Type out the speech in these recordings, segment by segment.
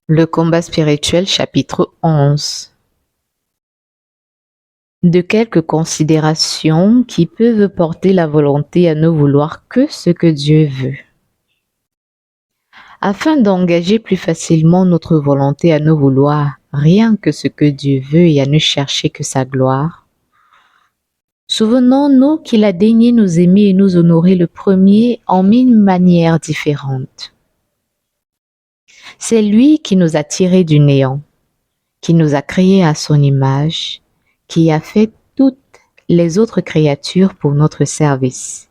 Le combat spirituel, chapitre 11. De quelques considérations qui peuvent porter la volonté à ne vouloir que ce que Dieu veut. Afin d'engager plus facilement notre volonté à ne vouloir rien que ce que Dieu veut et à ne chercher que sa gloire, souvenons-nous qu'il a daigné nous aimer et nous honorer le premier en mille manières différentes. C'est lui qui nous a tirés du néant, qui nous a créés à son image, qui a fait toutes les autres créatures pour notre service.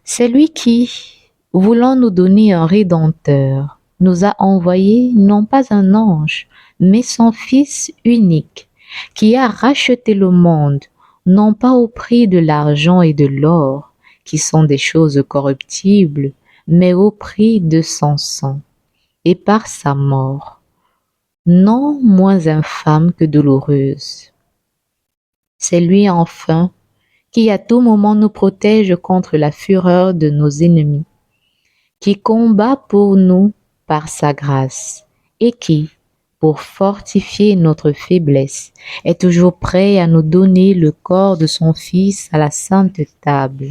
C'est lui qui, voulant nous donner un Rédempteur, nous a envoyé non pas un ange, mais son Fils unique, qui a racheté le monde, non pas au prix de l'argent et de l'or, qui sont des choses corruptibles, mais au prix de son sang, et par sa mort, non moins infâme que douloureuse. C'est lui enfin qui à tout moment nous protège contre la fureur de nos ennemis, qui combat pour nous par sa grâce et qui, pour fortifier notre faiblesse, est toujours prêt à nous donner le corps de son Fils à la sainte table.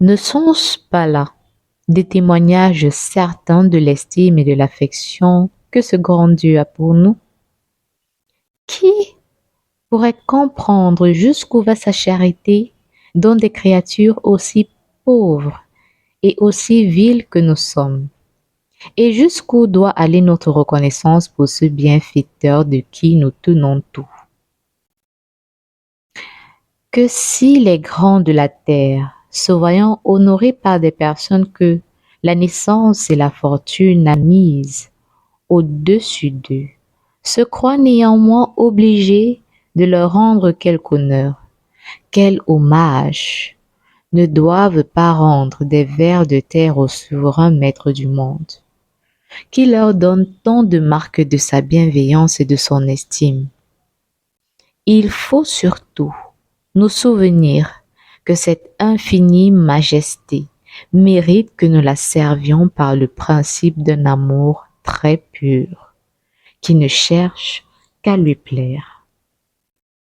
Ne sont-ce pas là des témoignages certains de l'estime et de l'affection que ce grand Dieu a pour nous? Qui pourrait comprendre jusqu'où va sa charité dans des créatures aussi pauvres et aussi viles que nous sommes, et jusqu'où doit aller notre reconnaissance pour ce bienfaiteur de qui nous tenons tout. Que si les grands de la terre, se voyant honorés par des personnes que la naissance et la fortune a mises au-dessus d'eux, se croient néanmoins obligés de leur rendre quelque honneur, quel hommage ne doivent pas rendre des vers de terre au souverain maître du monde, qui leur donne tant de marques de sa bienveillance et de son estime. Il faut surtout nous souvenir que cette infinie majesté mérite que nous la servions par le principe d'un amour très pur, qui ne cherche qu'à lui plaire.